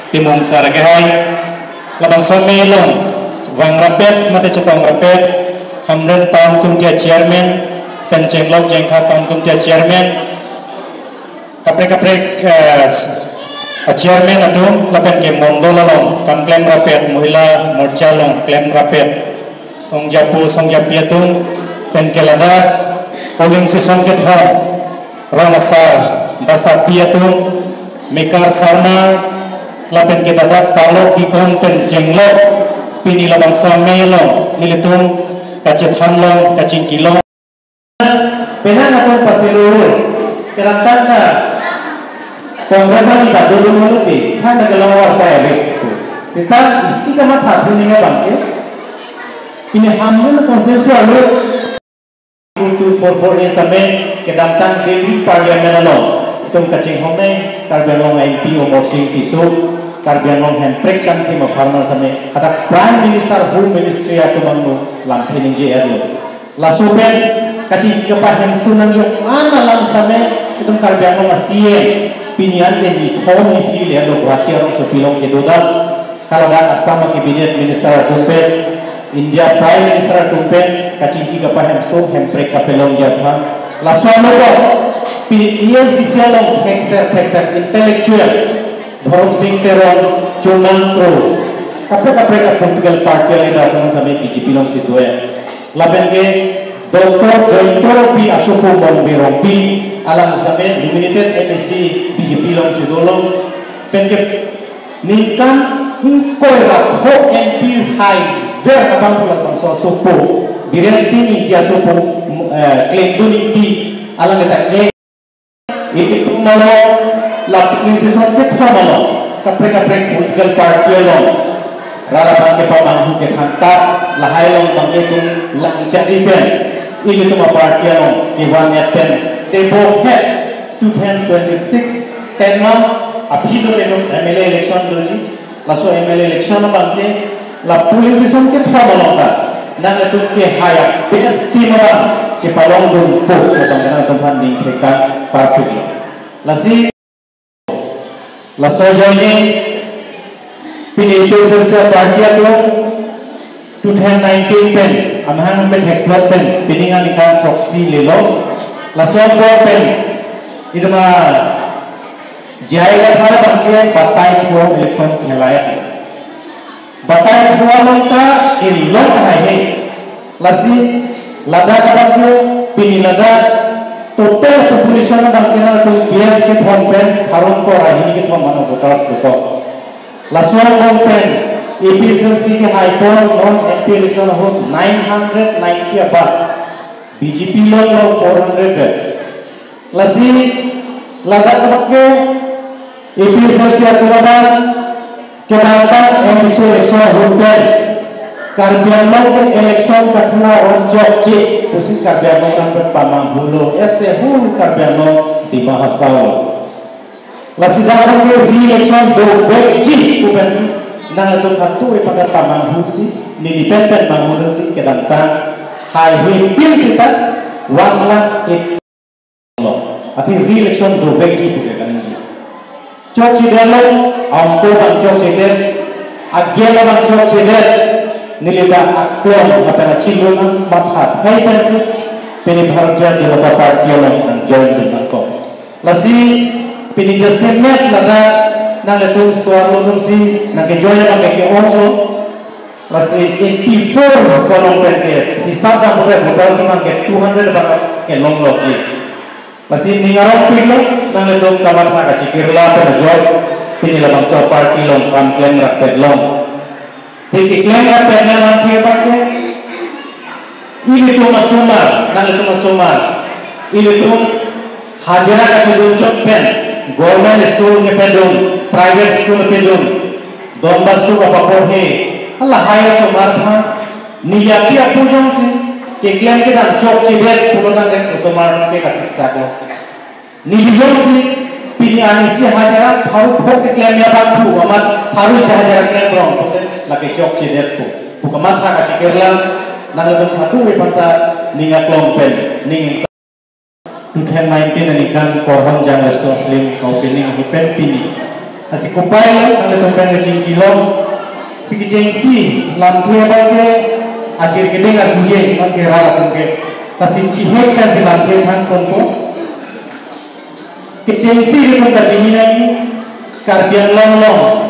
timung sargahai labang somelong wang rapet mata cepang rapet hamdan taun kumtia chairman pencenglok jengka taun kumtia chairman kaprek chairman adum lapen ke mondolalong kam klaim rapet muhila morcha long klaim rapet songjapu songjapiatung pen kelada polling session ke tham ramasar basa piatung mekar sarna lapen ke dapat palok di konten jenglok pini labang somelong nilitung kacethan long kacing kilong penan atau pasilur kelantang na kongresan kita dulu melupi kan ada kelawar saya begitu sekarang isi kama thatu ni bangke ini hamil konsensus lalu untuk for sampai kelantang Delhi Parliament lalu itu kacing home karbelong MP umur sing tisu karbelong handbrake kan tim farmer sampai ada Prime Minister Home Ministry atau mangu lantai ni je lasupen kacing kepahem sunan yung ana lang sampai itu karbelong masih pinian di home di dia lo berarti orang sepilong kedua kalau ada asam kabinet minister Tumpet India Prime Minister Tumpet kacing tiga pahem so handbrake kapelong jatah langsung lo PIS disialong hexer intellectual Dhorong Singh Teron Chunang Pro kapre political party yang datang sampai BJP long situ laben ke Dr. Jointoro P. Asoko Bombero P. alam sampai limited MEC BJP long situ long pen ke nikan hingkoi rap ho MP high ver abang pulang bangsa sopo biren sini dia sopo claim duniti alam kita itu malo lapik season ke malo kapre political party lo rara bangke pamanghu ke hantar lahai long bangke tung lang jadi ben ini tu party lo iwan yapen they both had 2026 10 months abhi do MLA election doji laso MLA election bangke la polling season ke malo ka nang itu ke haya best team orang si palong dun po sa tanggalan tuhan ni mereka party lasi laso joini pinito sa party ato 2019 pen amhang pen heklat pen piningan ikan soksi lelo laso po pen itu mah jaya ka bangke patay po election kelaya batay po monta ilong ay lasi lada kapag pinilada total population ng bangkina itong bias kit hompen harong ko ay hindi kit mamano butas ito lasuang hompen efficiency ke haipon non-MP election ho 990 abad BJP lo 400 lasi lada kapag efficiency asunaban kenapa MC election hompen karbianong election kakna onjok cik pusing karbianong kan berpamang hulu ese hulu karbianong di bahasa lasi dapat ke re-election do baik cik kupensi nang itu hatu ipakat pamang husi nilipenten manghulu si kedantang hai himpin sita wanglah it ati re-election do baik cik kupensi cok cidelo angko bang cok cidet agyala bang cok cidet nilita aklon apena cilun mathat hai pensi pini bharatiya janata party lo ang join dengan ko lasi pini jasemet lada nang letung suatu si nang ke join ang ke onso lasi 84 kolong pente hisab na pura butal sa ke 200 baka ke long logi lasi ningarong pilo nang letung kamar na kachikirla pena join pini labang sa party long kamklen rapid long diklaim apa yang nanti pakai ini tuh masumar nang itu masumar ini tuh hajara kadung cokpen government school ngependung private school ngependung domba school apa porhe Allah hai sumar tha niyati aku jong si diklaim kita cok cibet pulang ke sumar ke kasiksa ko niyong si pilihan isi hajara haru phok diklaim ya bantu amat harus hajara klaim brong laki cok cidet tu bukan mata kacik kerlang nang lebih satu ipanta ninga klompen ning 2019 nikan korban jangan soslim kau pining hipen pini Asi kupay ang lepeng ngajing kilo si kijengsi lampu apa ke akhir kita nggak buje kan kira ke kasih cihek kan si lampu kan konpo kijengsi di muka jimina ini karbian long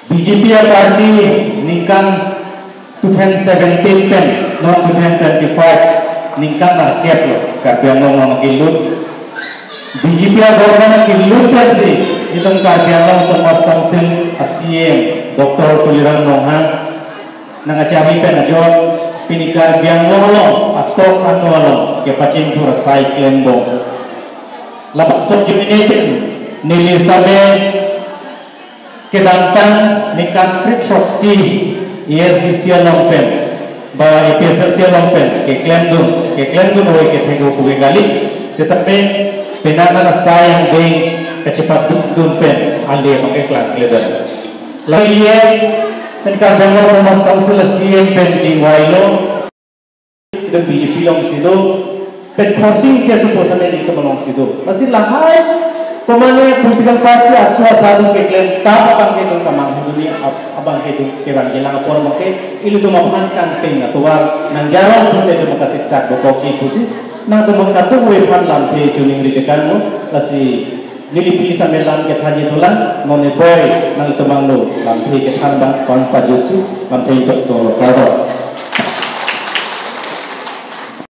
BJP party ningkan 2017 pen non 2025 ningkan market lo karbian long kilut BJP government kilut kan sih itong karbian long sama sanksi ASEAN Dr. Tuliran Nonghan nangacami penajon pinikar biang lolo atau anualo ke pacin pura sai klembo lapak so juminitin nili sabe kedantan nikan proxy ESDC lompen ba EPSC lompen ke klendun hoy ke tego puge gali setape penana sayang ding kecepat dun pen alde pakai klan kledan lagi ya penkan bangun rumah samsul siang penjing wailo dan BJP long sido pen crossing ke seposan itu melong sido masih lahai pemane political party aswa sadu ke klan tak abang ke dong kamang dunia abang ke dong kerang jelang apor make ilu tu mapan kanteng atau nang jarang pun itu makasih sak bokoki khusus nang tu mengkatu wepan lampe juning ridekan mo kasi nilipi sa melang ke thaji tulang none boy nang temang lo lampi ke thang bang kon pajutsu lampi to karo